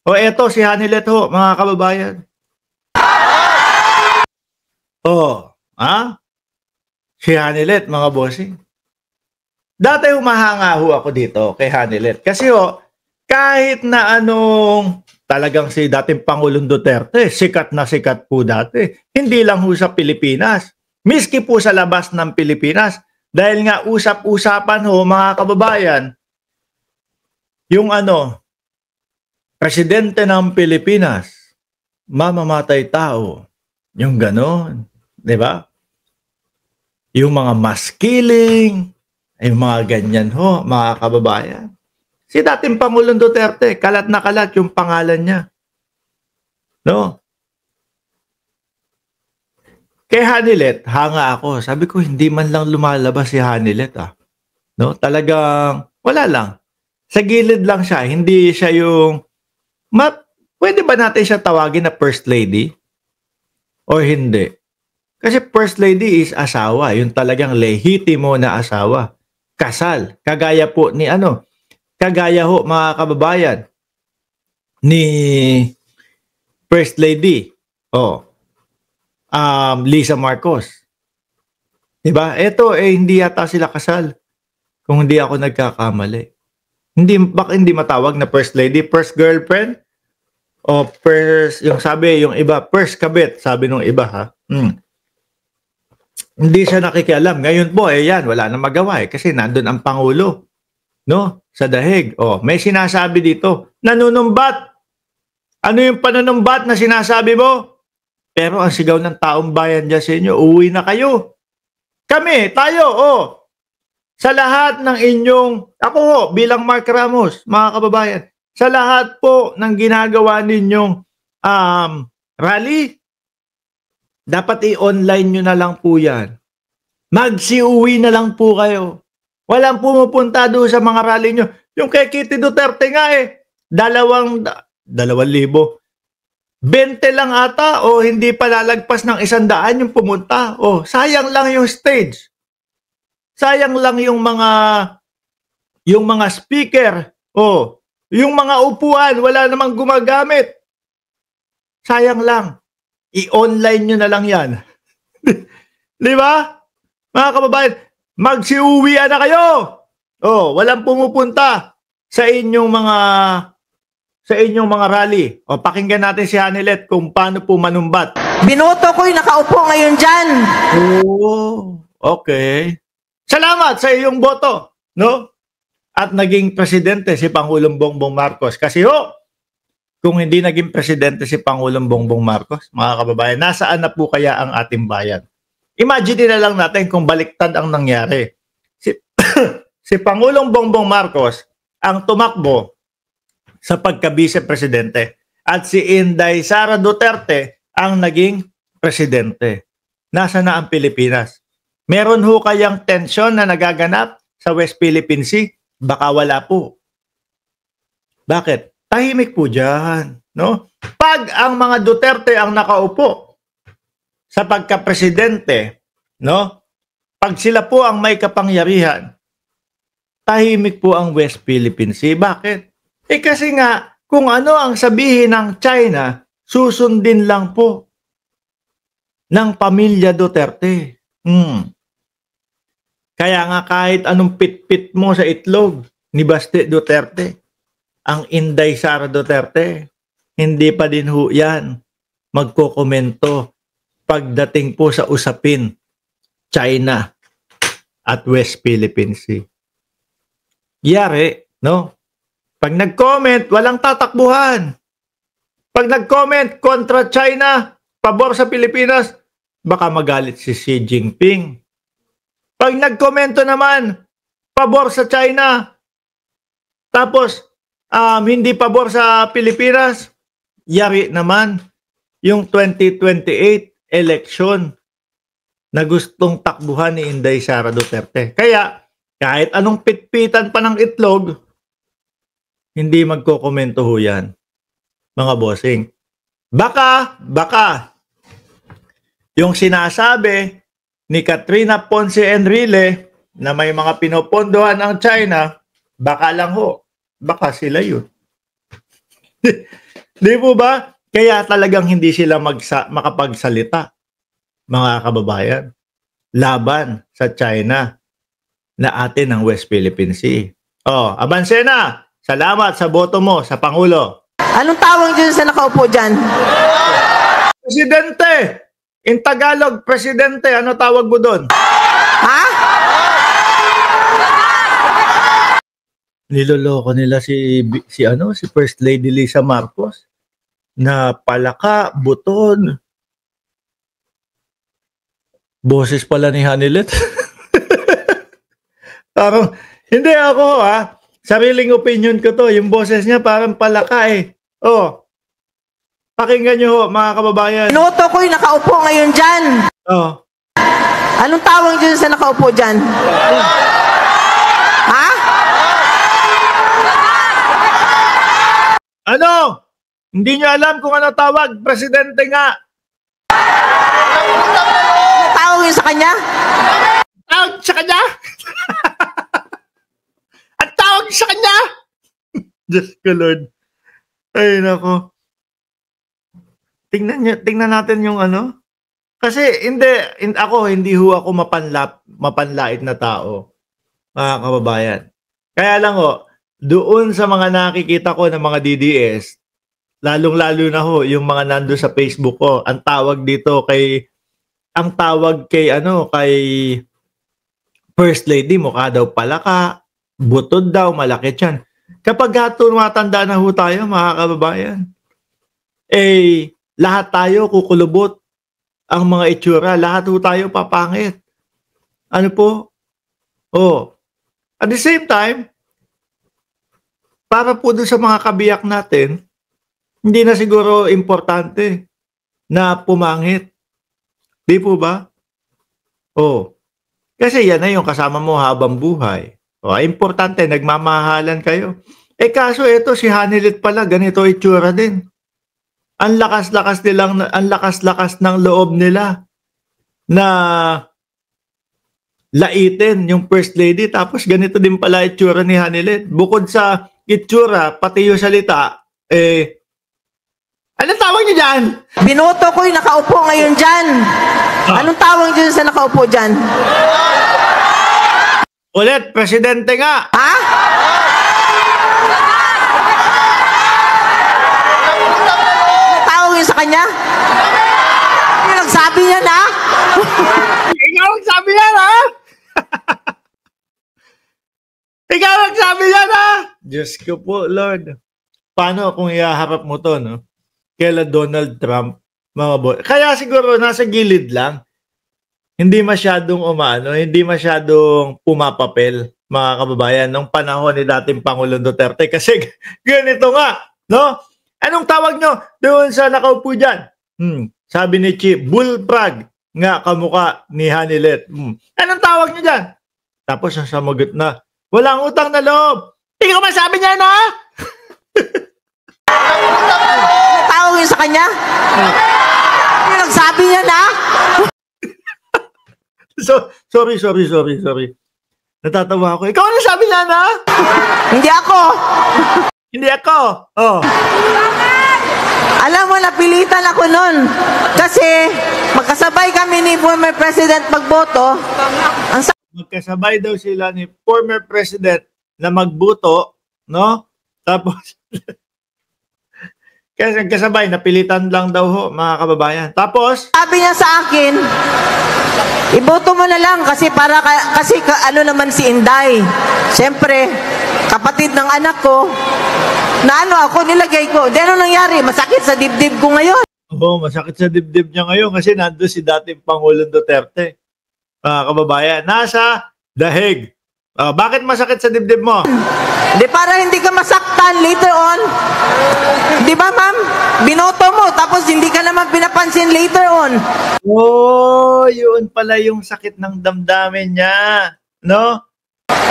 O eto si Hanilet ho, mga kababayan. Oh, ha? Si Hanilet, mga bossing. Dati humahanga ho ako dito kay Hanilet. Kasi ho, kahit na anong talagang si dating Pangulong Duterte, sikat na sikat po dati. Hindi lang ho sa Pilipinas. Miski po sa labas ng Pilipinas. Dahil nga usap-usapan ho, mga kababayan, yung presidente ng Pilipinas, mamamatay tao. Yung ganon. Diba? Yung mga mass killing, yung mga ganyan ho, mga kababayan. Si dating Pangulong Duterte, kalat na kalat yung pangalan niya. No? Kay Hanilet, hanga ako. Sabi ko, hindi man lang lumalabas si Hanilet. No? Talagang, wala lang. Sa gilid lang siya. Hindi siya yung, pwede ba natin siya tawagin na First Lady? O hindi? Kasi First Lady is asawa. Yung talagang lehitimo na asawa. Kasal. Kagaya po ni kagaya ho mga kababayan ni First Lady. Lisa Marcos. Diba? Ito hindi yata sila kasal. Kung hindi ako nagkakamali. Baka hindi matawag na First Lady, first girlfriend o first, yung sabi, yung iba, first kabit, sabi nung iba ha. Hindi siya nakikialam. Ngayon po, yan, wala na magawa kasi nandun ang Pangulo. No? Sa dahig. May sinasabi dito. Nanunumbat. Ano yung panunumbat na sinasabi mo? Pero ang sigaw ng taong bayan dyan sa inyo, uwi na kayo. Kami, tayo, sa lahat ng inyong, ako ho, bilang Mark Ramos, mga kababayan, sa lahat po ng ginagawa ninyong rally, dapat i-online nyo na lang po yan. Magsiuwi na lang po kayo. Walang pumupunta doon sa mga rally nyo. Yung kay Kitty Duterte nga 2,000, 20 lang ata o hindi pa lalagpas ng 100 yung pumunta. Sayang lang yung stage. Sayang lang yung mga speaker. Yung mga upuan, wala namang gumagamit. Sayang lang. I-online nyo na lang yan. Di ba? Mga kababayan, magsiuwian na kayo. Walang pumupunta sa inyong mga rally. Pakinggan natin si Hanilet kung paano po manumbat. Binoto ko'y nakaupo ngayon dyan. Okay. Salamat sa iyong boto, no? At naging presidente si Pangulong Bongbong Marcos. Kasi kung hindi naging presidente si Pangulong Bongbong Marcos, mga kababayan, nasaan na po kaya ang ating bayan? Imagine na lang natin kung baliktad ang nangyari. Si Pangulong Bongbong Marcos ang tumakbo sa pagka-vice-presidente at si Inday Sara Duterte ang naging presidente. Nasa na ang Pilipinas? Meron ho kayang tensyon na nagaganap sa West Philippine Sea? Baka wala po. Bakit? Tahimik po dyan. No? Pag ang mga Duterte ang nakaupo sa pagka-presidente, no? Pag sila po ang may kapangyarihan, tahimik po ang West Philippine Sea. Bakit? Kasi nga, kung ano ang sabihin ng China, susundin lang po ng pamilya Duterte. Kaya nga kahit anong pit-pit mo sa itlog ni Baste Duterte, ang Inday Sara Duterte, hindi pa din ho yan magkokomento pagdating po sa usapin China at West Philippine Sea. Yari, no? Pag nag-comment, walang tatakbuhan. Pag nag-comment kontra China, pabor sa Pilipinas, baka magalit si Xi Jinping. Pag nag-komento naman, pabor sa China, tapos hindi pabor sa Pilipinas, yari naman yung 2028 election na gustong takbuhan ni Inday Sara Duterte. Kaya, kahit anong pitpitan pa ng itlog, hindi magkokomento ho yan, mga bossing. Baka, yung sinasabi ni Katrina Ponce Enrile na may mga pinopondohan ang China, baka lang ho. Baka sila yun. Di po ba? Kaya talagang hindi sila makapagsalita, mga kababayan, laban sa China na atin ng West Philippine Sea. Oh, Abansena, salamat sa boto mo sa Pangulo. Anong tawag dyan sa nakaupo dyan? Presidente! In Tagalog, Presidente, ano tawag mo doon? Ha? Niloloko nila si First Lady Lisa Marcos na palaka, buton. Boses pala ni Hanilet. Parang, hindi ako sariling opinion ko to. Yung boses niya parang palaka eh. Oh, pakinggan nyo ho, mga kababayan. Binoto ko'y nakaupo ngayon dyan. Oh. Anong tawag dyan sa nakaupo dyan? Ha? Ano? Hindi nyo alam kung ano tawag? Presidente nga. Anong tawag yun sa kanya? Tawag sa kanya? Ang tawag sa kanya? Diyos ko, Lord. Ay, nako. Tingnan natin yung ano. Kasi hindi ho ako mapanlait na tao, mga kababayan. Kaya lang doon sa mga nakikita ko ng mga DDS, lalong-lalo na yung mga nando sa Facebook ko, ang tawag kay First Lady, mukha daw palaka, butod daw, malaki tiyan. Kapag tumatanda na ho tayo, mga kababayan, lahat tayo kukulubot ang mga itsura, lahat ho tayo papangit. Ano po? At the same time, para po doon sa mga kabiyak natin, hindi na siguro importante na pumangit. Di po ba? Kasi yan na yung kasama mo habang buhay. Importante, nagmamahalan kayo. Kaso ito, si Hanilet pala, ganito itsura din. Ang lakas-lakas ng loob nila na laitin yung First Lady, tapos ganito din pala itsura ni Hanilet. Bukod sa itsura, pati yung salita, anong tawag niyo dyan? Binoto ko'y nakaupo ngayon dyan. Anong tawag dyan sa nakaupo dyan? Ulit, Presidente nga. Ha? Anong tawag yun sa kanya? Yung nagsabi yan, ha? Ikaw ang sabi yan, ha? Ikaw ang sabi yan, ha? Diyos ko po, Lord. Paano kung ihaharap mo to, no? Kaila Donald Trump, mga boy. Kaya siguro nasa gilid lang. Hindi masyadong hindi masyadong pumapapel, mga kababayan, nung panahon ni dating Pangulong Duterte. Kasi ganito nga, no? Anong tawag nyo doon sa nakaupo dyan? Sabi ni Chief, bullfrog nga kamuka ni Hanilet. Anong tawag nyo dyan? Tapos sasamagot na, walang utang na loob. Hindi ko masabi niya, na? Anong tawag yun sa kanya? Yung nagsabi yan, ha? Sorry. Natatawa ako. Ikaw ano sabi niya, na? Hindi ako. Hindi ako. Alam mo, napilitan ako nun. Kasi magkasabay kami ni former President magboto. Magkasabay daw sila ni former President na magboto, no? Tapos, kasi kasabay, napilitan lang daw ho, mga kababayan. Tapos, sabi niya sa akin, iboto mo na lang kasi ano naman si Inday. Siyempre, kapatid ng anak ko, na ako, nilagay ko. Di ano nangyari? Masakit sa dibdib ko ngayon. Masakit sa dibdib niya ngayon kasi nandun si dating Pangulong Duterte. Mga kababayan, nasa dahig. Bakit masakit sa dibdib mo? Di para hindi ka masaktan later on. Di ba, ma'am? Binoto mo, tapos hindi ka naman pinapansin later on. Yun pala yung sakit ng damdamin niya. No?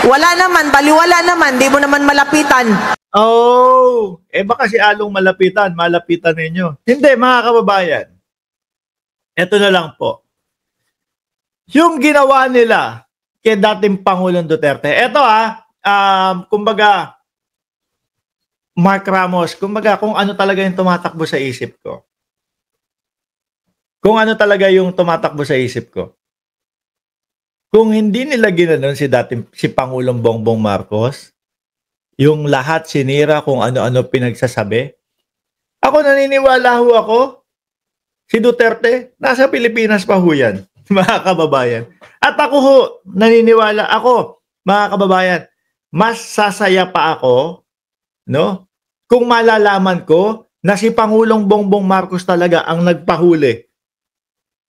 Wala naman, baliwala naman, di mo naman malapitan. Baka si Along malapitan ninyo. Hindi, mga kababayan. Ito na lang po. Yung ginawa nila kay dating Pangulong Duterte. Ito kumbaga, Mark Ramos, kumbaga kung ano talaga yung tumatakbo sa isip ko. Kung ano talaga yung tumatakbo sa isip ko. Kung hindi nila ginanon si Pangulong Bongbong Marcos, yung lahat sinira kung ano-ano pinagsasabi, ako naniniwala ho ako, si Duterte, nasa Pilipinas pa ho yan, mga kababayan. At ako ho, naniniwala ako, mga kababayan, mas sasaya pa ako, no? Kung malalaman ko na si Pangulong Bongbong Marcos talaga ang nagpahuli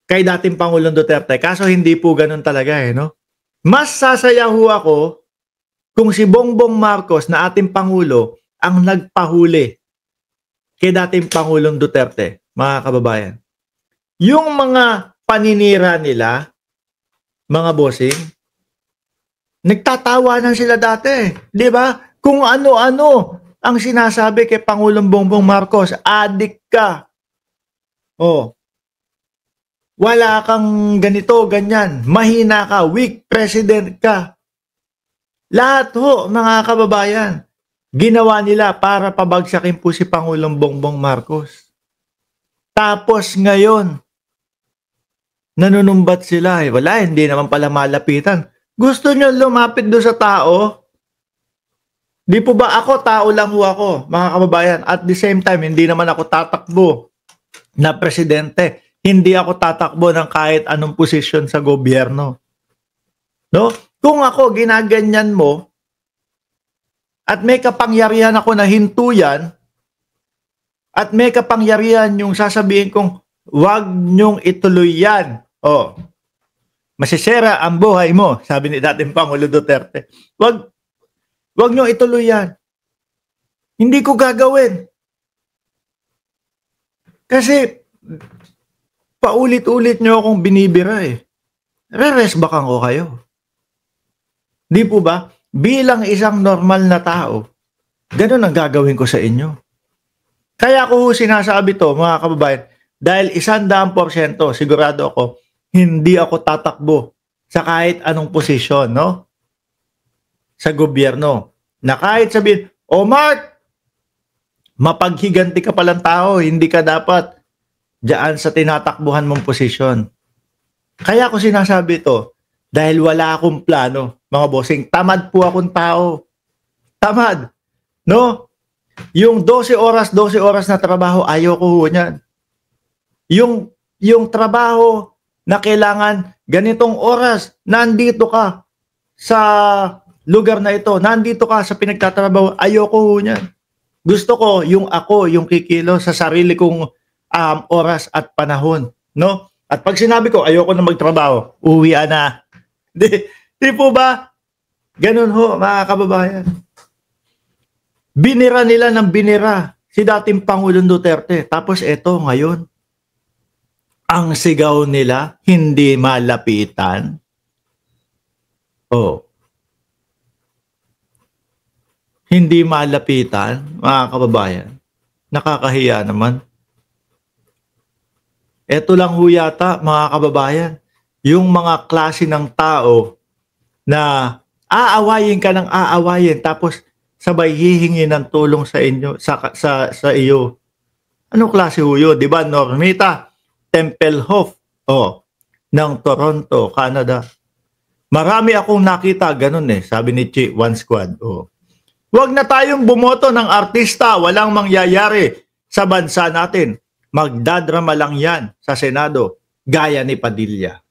kay dating Pangulong Duterte. Kaso hindi po ganun talaga no? Mas sasaya ho ako kung si Bongbong Marcos na ating Pangulo ang nagpahuli kay dating Pangulong Duterte, mga kababayan. Yung mga paninira nila, mga bossing, nagtatawanan sila dati. Di ba? Kung ano-ano ang sinasabi kay Pangulong Bongbong Marcos, adik ka. Oh. Wala kang ganito, ganyan. Mahina ka, weak president ka. Lahat ho, mga kababayan, ginawa nila para pabagsakin po si Pangulong Bongbong Marcos. Tapos ngayon, nanunumbat sila. Wala, hindi naman pala malapitan. Gusto nyo lumapit doon sa tao? Di po ba ako, tao lang ho ako, mga kababayan. At the same time, hindi naman ako tatakbo na presidente. Hindi ako tatakbo ng kahit anong posisyon sa gobyerno. No? Kung ako ginaganyan mo, at may kapangyarihan ako na hintuyan, at may kapangyarihan yung sasabihin kong, wag nyong ituloy yan. Oh, masisira ang buhay mo, sabi ni dating Pangulo Duterte. Wag nyong ituloy yan. Hindi ko gagawin. Kasi, paulit-ulit nyo akong binibira eh. Re-resbakan ko kayo. Di po ba? Bilang isang normal na tao, ganun ang gagawin ko sa inyo. Kaya ko sinasabi to, mga kababayan, dahil 100% sigurado ako, hindi ako tatakbo sa kahit anong posisyon, no? Sa gobyerno. Na kahit sabihin, oh Mark, mapaghiganti ka palang tao, hindi ka dapat diyan sa tinatakbuhan mong posisyon. Kaya ako sinasabi to, dahil wala akong plano, mga bossing, tamad po akong tao. Tamad. No? Yung 12 oras na trabaho, ayoko ho niyan. Yung trabaho na kailangan ganitong oras, nandito ka sa lugar na ito, nandito ka sa pinagtatrabaho, ayoko ho niyan. Gusto ko yung ako, yung kikilo sa sarili kong oras at panahon. No? At pag sinabi ko, ayoko na magtrabaho, uwi na. Di po ba? Ganun ho, mga kababayan. Binira nila ng binira si dating Pangulong Duterte. Tapos eto ngayon, ang sigaw nila, hindi malapitan. Oh. Hindi malapitan, mga kababayan. Nakakahiya naman. Eto lang ho yata, mga kababayan, yung mga klase ng tao na aawayin ka ng aawayin tapos sabay hihingi ng tulong sa inyo sa iyo. Anong klase ho yun? 'Di ba? Normita Tempelhof ng Toronto, Canada. Marami akong nakita ganun sabi ni Chi One Squad. Huwag na tayong bumoto ng artista, walang mangyayari sa bansa natin. Magdadrama lang yan sa Senado, gaya ni Padilla.